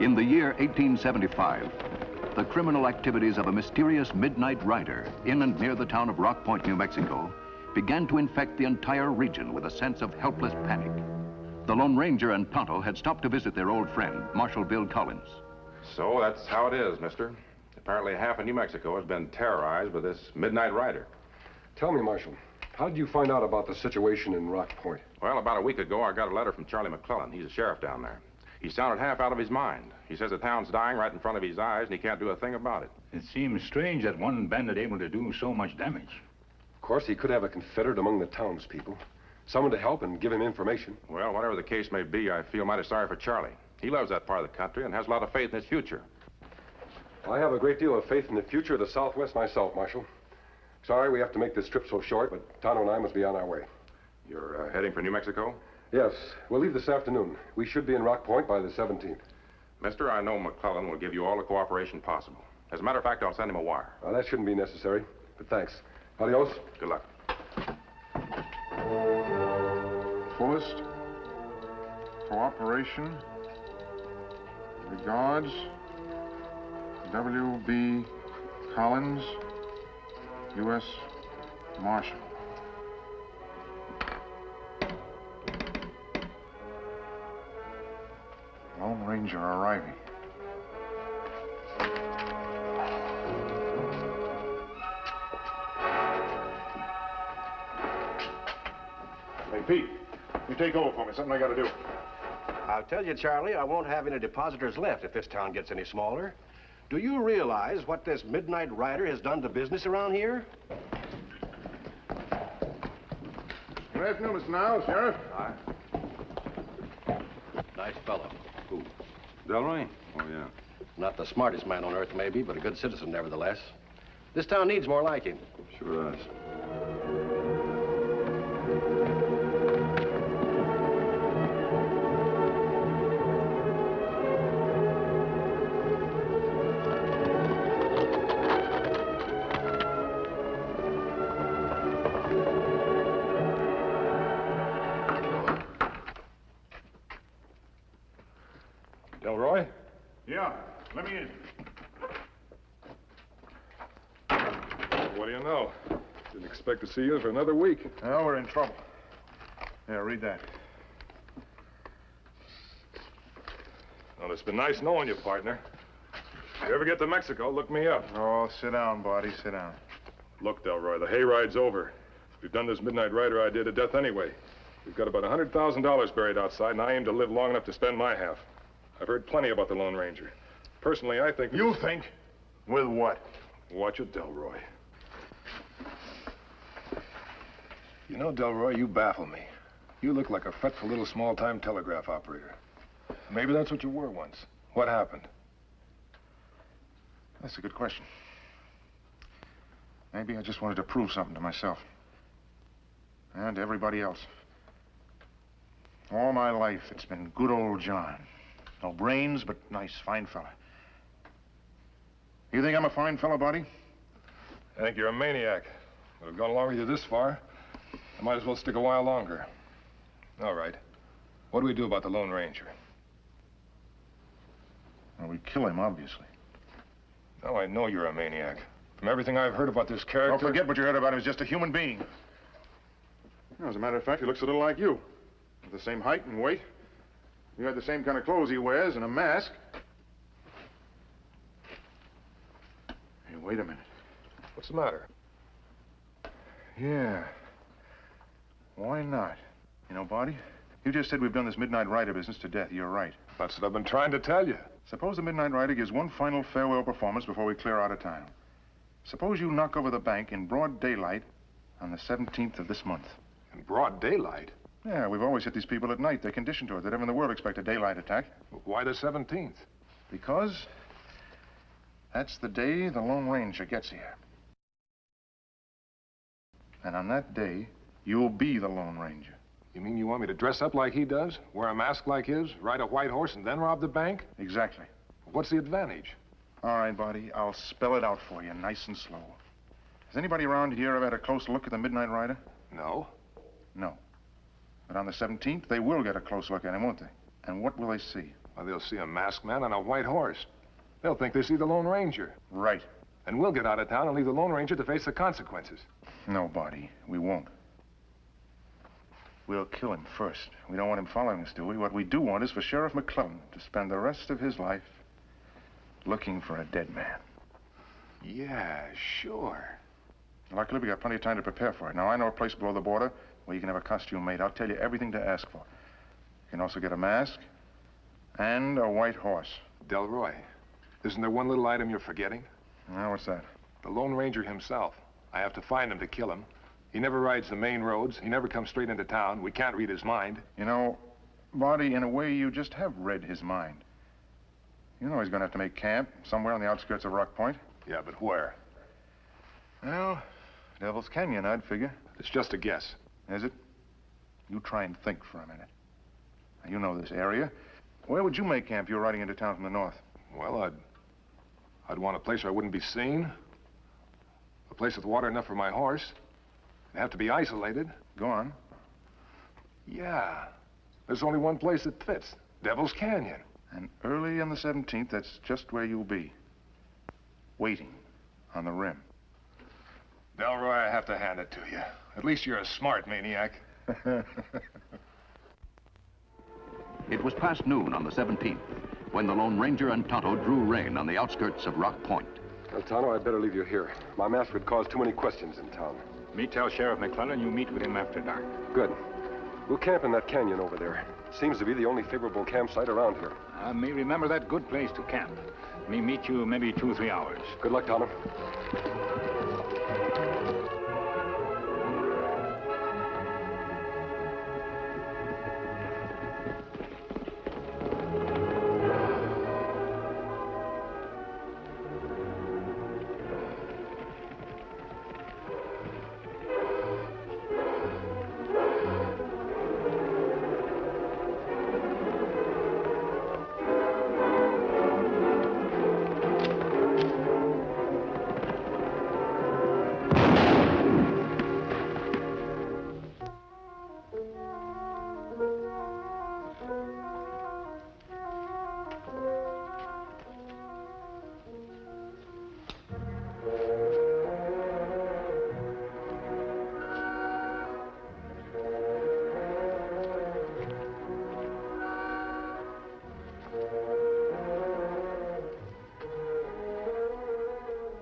In the year 1875, the criminal activities of a mysterious midnight rider in and near the town of Rock Point, New Mexico, began to infect the entire region with a sense of helpless panic. The Lone Ranger and Tonto had stopped to visit their old friend, Marshal Bill Collins. So that's how it is, mister. Apparently half of New Mexico has been terrorized by this midnight rider. Tell me, Marshal, how did you find out about the situation in Rock Point? Well, about a week ago, I got a letter from Charlie McClellan. He's a sheriff down there. He sounded half out of his mind. He says the town's dying right in front of his eyes, and he can't do a thing about it. It seems strange that one bandit able to do so much damage. Of course, he could have a confederate among the townspeople. Someone to help and give him information. Well, whatever the case may be, I feel mighty sorry for Charlie. He loves that part of the country and has a lot of faith in its future. I have a great deal of faith in the future of the Southwest myself, Marshal. Sorry we have to make this trip so short, but Tonto and I must be on our way. You're heading for New Mexico? Yes, we'll leave this afternoon. We should be in Rock Point by the 17th. Mister, I know McClellan will give you all the cooperation possible. As a matter of fact, I'll send him a wire. Well, that shouldn't be necessary, but thanks. Adios. Good luck. Fullest cooperation. Regards, W.B. Collins, U.S. Marshal. Lone Ranger arriving. Hey, Pete, you take over for me. Something I got to do. I'll tell you, Charlie, I won't have any depositors left if this town gets any smaller. Do you realize what this midnight rider has done to business around here? Good afternoon, Mr. Niles, Sheriff. Hi. Nice fellow. Who? Delroy? Oh, yeah. Not the smartest man on earth, maybe, but a good citizen, nevertheless. This town needs more like him. Sure does. Delroy? Yeah, let me in. What do you know? Didn't expect to see you for another week. Well, we're in trouble. Yeah, read that. Well, it's been nice knowing you, partner. If you ever get to Mexico, look me up. Oh, sit down, Buddy, sit down. Look, Delroy, the hayride's over. We've done this midnight rider idea to death anyway. We've got about $100,000 buried outside, and I aim to live long enough to spend my half. I've heard plenty about the Lone Ranger. Personally, I think... You think? With what? Watch it, Delroy. You know, Delroy, you baffle me. You look like a fretful little small-time telegraph operator. Maybe that's what you were once. What happened? That's a good question. Maybe I just wanted to prove something to myself. And to everybody else. All my life, it's been good old John. No brains, but nice, fine fella. You think I'm a fine fella, Buddy? I think you're a maniac. But I've gone along with you this far. I might as well stick a while longer. All right. What do we do about the Lone Ranger? Well, we kill him, obviously. Now I know you're a maniac. From everything I've heard about this character... Don't forget what you heard about him. He's just a human being. You know, as a matter of fact, he looks a little like you. With the same height and weight. You had the same kind of clothes he wears and a mask. Hey, wait a minute. What's the matter? Yeah. Why not? You know, Buddy, you just said we've done this midnight rider business to death. You're right. That's what I've been trying to tell you. Suppose the midnight rider gives one final farewell performance before we clear out of town. Suppose you knock over the bank in broad daylight on the 17th of this month. In broad daylight? Yeah, we've always hit these people at night. They're conditioned to it. They never in the world expect a daylight attack. Why the 17th? Because that's the day the Lone Ranger gets here. And on that day, you'll be the Lone Ranger. You mean you want me to dress up like he does, wear a mask like his, ride a white horse, and then rob the bank? Exactly. What's the advantage? All right, Buddy, I'll spell it out for you, nice and slow. Has anybody around here ever had a close look at the Midnight Rider? No. No. But on the 17th, they will get a close look at him, won't they? And what will they see? Well, they'll see a masked man on a white horse. They'll think they see the Lone Ranger. Right. And we'll get out of town and leave the Lone Ranger to face the consequences. No, Barty, we won't. We'll kill him first. We don't want him following us, do we? What we do want is for Sheriff McClellan to spend the rest of his life looking for a dead man. Yeah, sure. Luckily, we got plenty of time to prepare for it. Now, I know a place below the border where you can have a costume made. I'll tell you everything to ask for. You can also get a mask and a white horse. Delroy, isn't there one little item you're forgetting? Now, what's that? The Lone Ranger himself. I have to find him to kill him. He never rides the main roads. He never comes straight into town. We can't read his mind. You know, Barty, in a way, you just have read his mind. You know he's going to have to make camp somewhere on the outskirts of Rock Point. Yeah, but where? Well, Devil's Canyon, I'd figure. It's just a guess. Is it? You try and think for a minute. Now, you know this area. Where would you make camp if you were riding into town from the north? Well, I'd want a place where I wouldn't be seen. A place with water enough for my horse. It'd have to be isolated. Go on. Yeah. There's only one place that fits. Devil's Canyon. And early on the 17th, that's just where you'll be. Waiting on the rim. Delroy, I have to hand it to you. At least you're a smart maniac. It was past noon on the 17th when the Lone Ranger and Tonto drew rein on the outskirts of Rock Point. Well, Tonto, I'd better leave you here. My mask would cause too many questions in town. Me tell Sheriff McClellan you meet with him after dark. Good. We'll camp in that canyon over there. Seems to be the only favorable campsite around here. I may remember that good place to camp. Me meet you maybe 2 or 3 hours. Good luck, Tonto.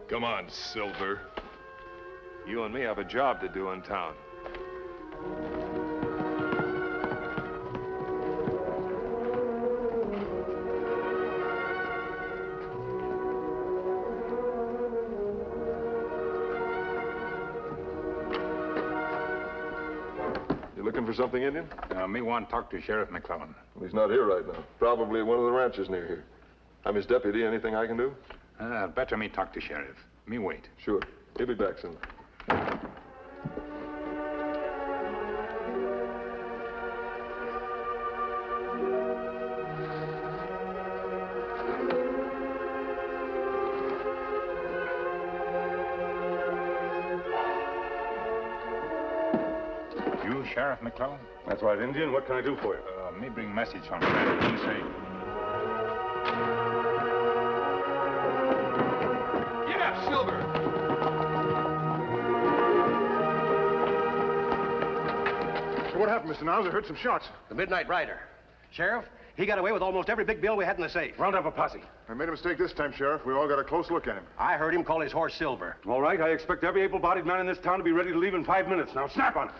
Come on, Silver. You and me have a job to do in town. You looking for something, Indian? Me want to talk to Sheriff McClellan. Well, he's not here right now. Probably at one of the ranches near here. I'm his deputy. Anything I can do? Better me talk to Sheriff. Me wait. Sure. He'll be back soon. You Sheriff McClellan? That's right, Indian. What can I do for you? Me bring message from Sheriff. He say... Silver! What happened, Mr. Niles? I heard some shots. The Midnight Rider. Sheriff, he got away with almost every big bill we had in the safe. Round up a posse. I made a mistake this time, Sheriff. We all got a close look at him. I heard him call his horse Silver. All right, I expect every able-bodied man in this town to be ready to leave in 5 minutes. Now, snap on it.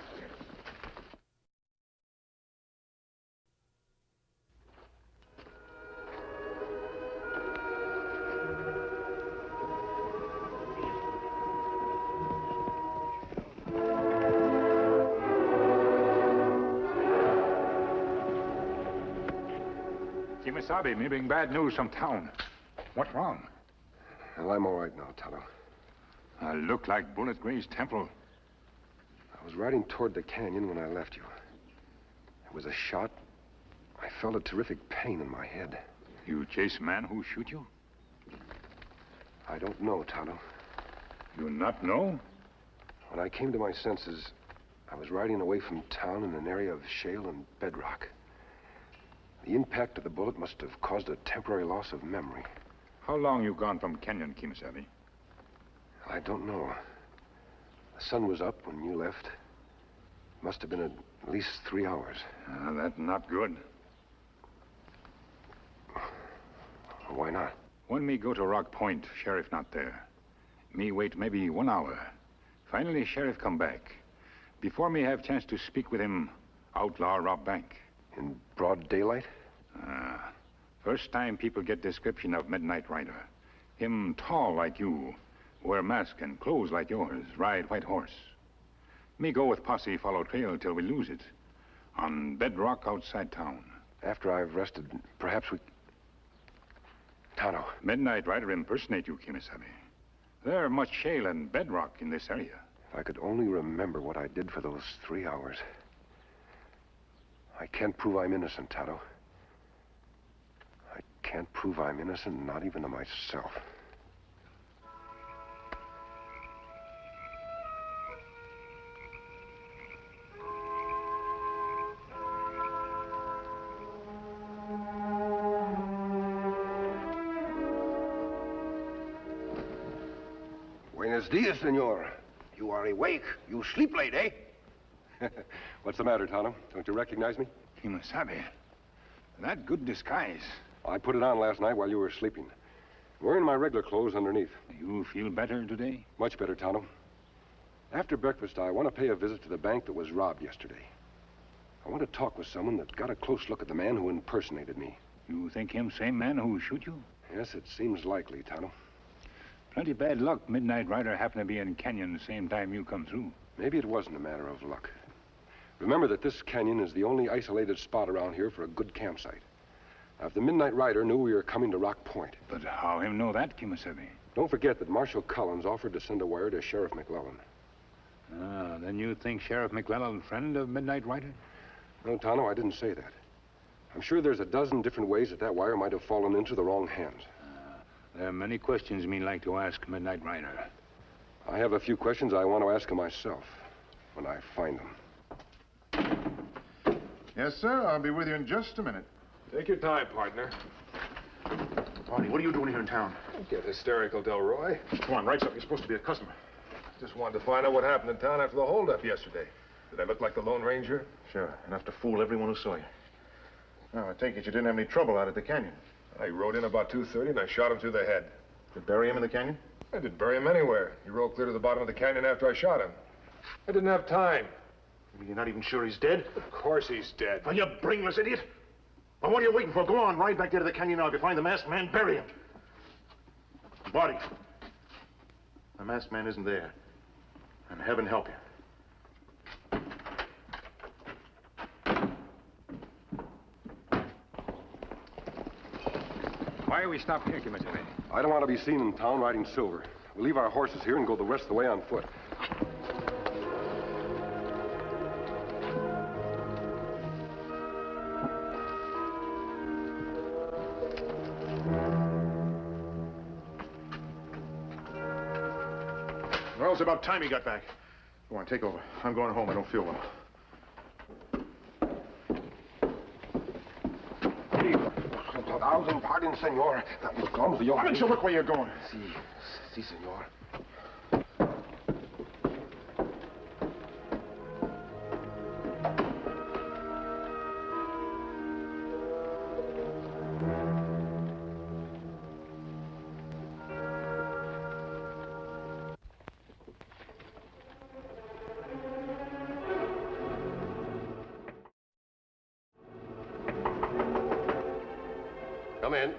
Kimasabi, me bring bad news from town. What's wrong? Well, I'm all right now, Tonto. I look like Bullet Gray's temple. I was riding toward the canyon when I left you. It was a shot. I felt a terrific pain in my head. You chase man who shoot you? I don't know, Tonto. You not know? When I came to my senses, I was riding away from town in an area of shale and bedrock. The impact of the bullet must have caused a temporary loss of memory. How long you gone from Kenyon, Kimasabi? I don't know. The sun was up when you left. Must have been at least 3 hours. That's not good. Why not? When me go to Rock Point, sheriff not there. Me wait maybe 1 hour. Finally, sheriff come back. Before me have chance to speak with him, outlaw rob bank. In broad daylight? First time people get description of Midnight Rider. Him tall like you, wear mask and clothes like yours, ride white horse. Me go with posse, follow trail till we lose it. On bedrock outside town. After I've rested, perhaps we... Tonto. Midnight Rider impersonate you, Kimasabi. There much shale and bedrock in this area. If I could only remember what I did for those 3 hours. I can't prove I'm innocent, Tonto. I can't prove I'm innocent, not even to myself. Buenos dias, senor. You are awake. You sleep late, eh? What's the matter, Tonto? Don't you recognize me? Kimasabi, that good disguise. I put it on last night while you were sleeping. Wearing my regular clothes underneath. You feel better today? Much better, Tonto. After breakfast, I want to pay a visit to the bank that was robbed yesterday. I want to talk with someone that got a close look at the man who impersonated me. You think him same man who shoot you? Yes, it seems likely, Tonto. Plenty bad luck Midnight Rider happened to be in Canyon the same time you come through. Maybe it wasn't a matter of luck. Remember that this canyon is the only isolated spot around here for a good campsite. Now, if the Midnight Rider knew we were coming to Rock Point... But how him know that, Kimasabi? Don't forget that Marshal Collins offered to send a wire to Sheriff McClellan. Then you think Sheriff McClellan friend of Midnight Rider? No, Tonto, I didn't say that. I'm sure there's a dozen different ways that wire might have fallen into the wrong hands. There are many questions me like to ask Midnight Rider. I have a few questions I want to ask him myself when I find him. Yes, sir. I'll be with you in just a minute. Take your time, partner. Barney, what are you doing here in town? Don't get hysterical, Delroy. Come on, right up. You're supposed to be a customer. Just wanted to find out what happened in town after the holdup yesterday. Did I look like the Lone Ranger? Sure. Enough to fool everyone who saw you. Now, I take it you didn't have any trouble out at the canyon. I rode in about 2:30 and I shot him through the head. Did you bury him in the canyon? I didn't bury him anywhere. He rolled clear to the bottom of the canyon after I shot him. I didn't have time. You mean you're not even sure he's dead? Of course he's dead. Oh, you brainless idiot! Well, what are you waiting for? Go on, ride back there to the canyon now. If you find the masked man, bury him. Barney, the masked man isn't there. And heaven help you. Why are we stopped here, Kimasabi? I don't want to be seen in town riding silver. We'll leave our horses here and go the rest of the way on foot. Well, it's about time he got back. Go on, take over. I'm going home. I don't feel well. Thousand pardons, senor. That was clumsy. Why don't you look where you're going? Si, senor. Come in.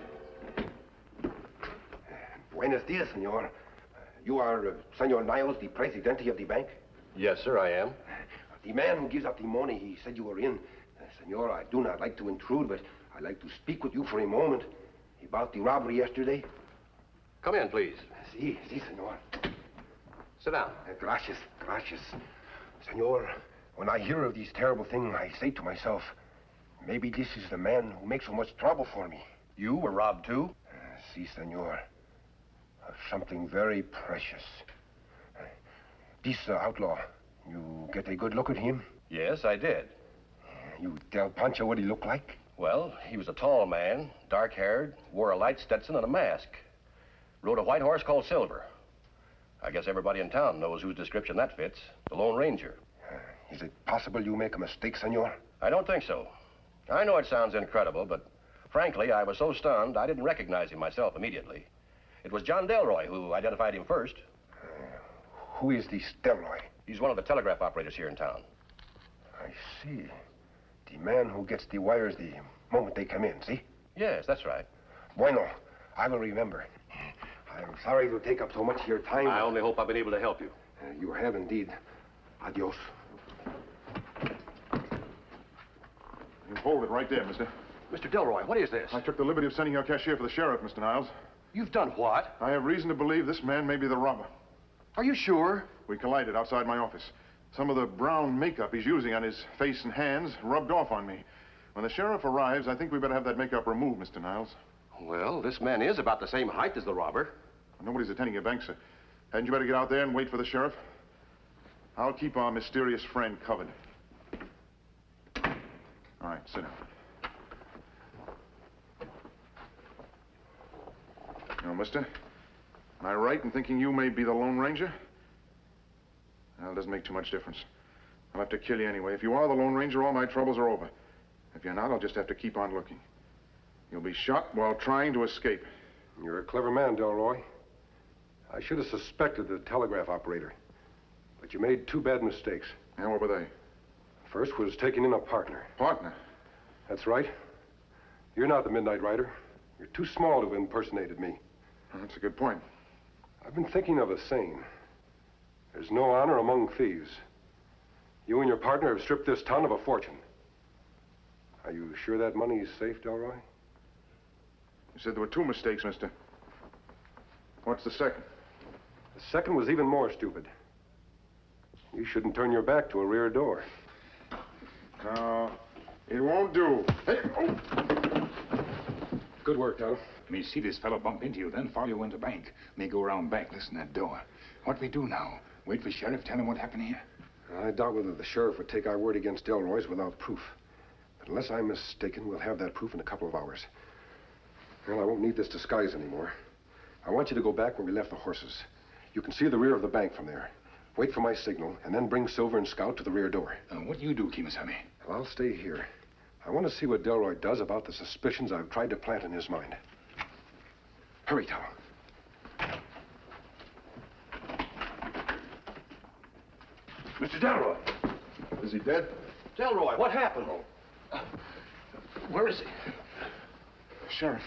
Buenos dias, senor. You are Senor Niles, the presidente of the bank? Yes, sir, I am. The man who gives up the money, he said you were in. Senor, I do not like to intrude, but I'd like to speak with you for a moment about the robbery yesterday. Come in, please. Si, senor. Sit down. Gracias. Senor, when I hear of these terrible things, I say to myself, maybe this is the man who makes so much trouble for me. You were robbed, too? Si, senor. Of something very precious. This outlaw, you get a good look at him? Yes, I did. You tell Pancho what he looked like? Well, he was a tall man, dark-haired, wore a light Stetson and a mask. Rode a white horse called Silver. I guess everybody in town knows whose description that fits. The Lone Ranger. Is it possible you make a mistake, senor? I don't think so. I know it sounds incredible, but frankly, I was so stunned I didn't recognize him myself immediately. It was John Delroy who identified him first. Who is this Delroy? He's one of the telegraph operators here in town. I see. The man who gets the wires the moment they come in, see? Yes, that's right. Bueno, I will remember. I'm sorry to take up so much of your time. I only hope I've been able to help you. You have indeed. Adios. You hold it right there, mister. Mr. Delroy, what is this? I took the liberty of sending your cashier for the sheriff, Mr. Niles. You've done what? I have reason to believe this man may be the robber. Are you sure? We collided outside my office. Some of the brown makeup he's using on his face and hands rubbed off on me. When the sheriff arrives, I think we better have that makeup removed, Mr. Niles. Well, this man is about the same height as the robber. Nobody's attending your bank, sir. Hadn't you better get out there and wait for the sheriff? I'll keep our mysterious friend covered. All right, sit down. Now, mister, am I right in thinking you may be the Lone Ranger? Well, it doesn't make too much difference. I'll have to kill you anyway. If you are the Lone Ranger, all my troubles are over. If you're not, I'll just have to keep on looking. You'll be shot while trying to escape. You're a clever man, Delroy. I should have suspected the telegraph operator. But you made two bad mistakes. And what were they? First was taking in a partner. Partner? That's right. You're not the Midnight Rider. You're too small to have impersonated me. Well, that's a good point. I've been thinking of a saying. There's no honor among thieves. You and your partner have stripped this town of a fortune. Are you sure that money is safe, Delroy? You said there were two mistakes, mister. What's the second? The second was even more stupid. You shouldn't turn your back to a rear door. No, it won't do. Hey, oh. Good work, Tom. Me see this fellow bump into you, then follow you into bank. Me go around back, listen that door. What we do now? Wait for sheriff, tell him what happened here? I doubt whether the sheriff would take our word against Delroy's without proof. But unless I'm mistaken, we'll have that proof in a couple of hours. Well, I won't need this disguise anymore. I want you to go back where we left the horses. You can see the rear of the bank from there. Wait for my signal, and then bring Silver and Scout to the rear door. What do you do, Kimasami? Well, I'll stay here. I want to see what Delroy does about the suspicions I've tried to plant in his mind. Hurry, Tom. Mr. Delroy. Is he dead? Delroy, what happened? Where is he? Sheriff,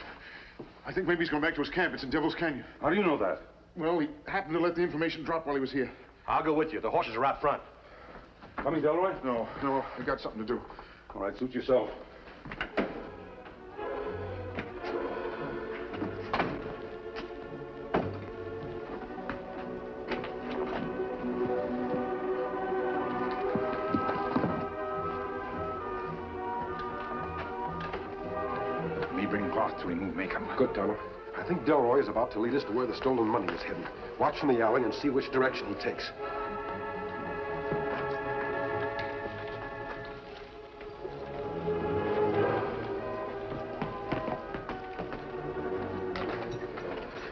I think maybe he's going back to his camp. It's in Devil's Canyon. How do you know that? Well, he happened to let the information drop while he was here. I'll go with you. The horses are out front. Coming, Delroy? No, I got something to do. All right, suit yourself. Me bring cloth to remove makeup. Good, Donald. I think Delroy is about to lead us to where the stolen money is hidden. Watch from the alley and see which direction he takes.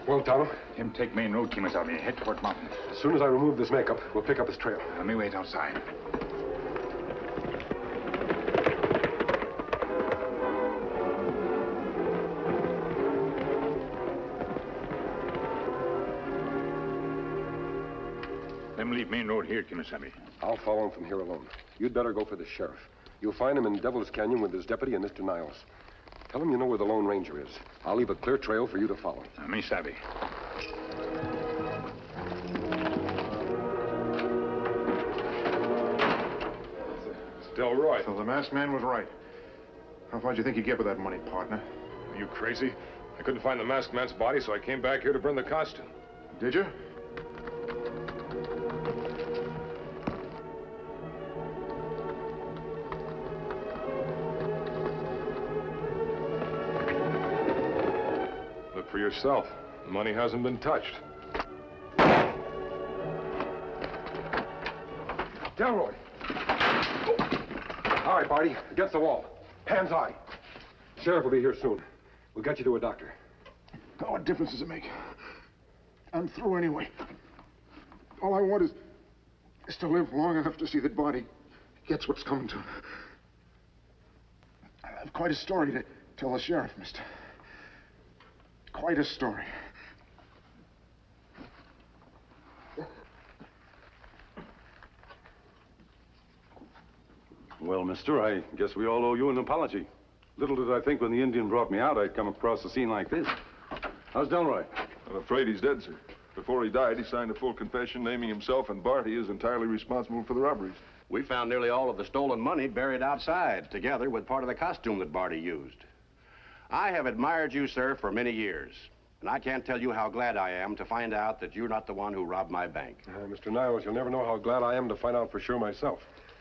Well, Donald? Him take main road, Kimasami. Head toward mountain. As soon as I remove this makeup, we'll pick up his trail. Let me wait outside. Let me leave main road here, Kimasami. I'll follow him from here alone. You'd better go for the sheriff. You'll find him in Devil's Canyon with his deputy and Mr. Niles. Tell him you know where the Lone Ranger is. I'll leave a clear trail for you to follow. Me savvy. It's Delroy. So the masked man was right. How far do you think he'd get with that money, partner? Are you crazy? I couldn't find the masked man's body, so I came back here to burn the costume. Did you? Look for yourself. The money hasn't been touched. Delroy! All right, Barty. Against the wall. Hands high. Sheriff will be here soon. We'll get you to a doctor. God, what difference does it make? I'm through anyway. All I want is to live long enough to see that Body gets what's coming to him. I have quite a story to tell the sheriff, mister. Quite a story. Well, mister, I guess we all owe you an apology. Little did I think when the Indian brought me out, I'd come across a scene like this. How's Delroy? I'm afraid he's dead, sir. Before he died, he signed a full confession naming himself and Barty as entirely responsible for the robberies. We found nearly all of the stolen money buried outside, together with part of the costume that Barty used. I have admired you, sir, for many years. And I can't tell you how glad I am to find out that you're not the one who robbed my bank. Mr. Niles, you'll never know how glad I am to find out for sure myself.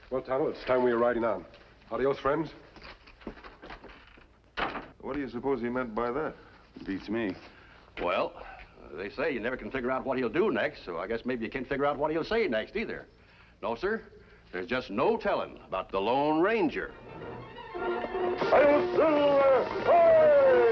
Well, Tonto, it's time we were riding on. Adios, friends. What do you suppose he meant by that? Beats me. Well, they say you never can figure out what he'll do next, so I guess maybe you can't figure out what he'll say next either. No, sir. There's just no telling about the Lone Ranger. Silver! Hey!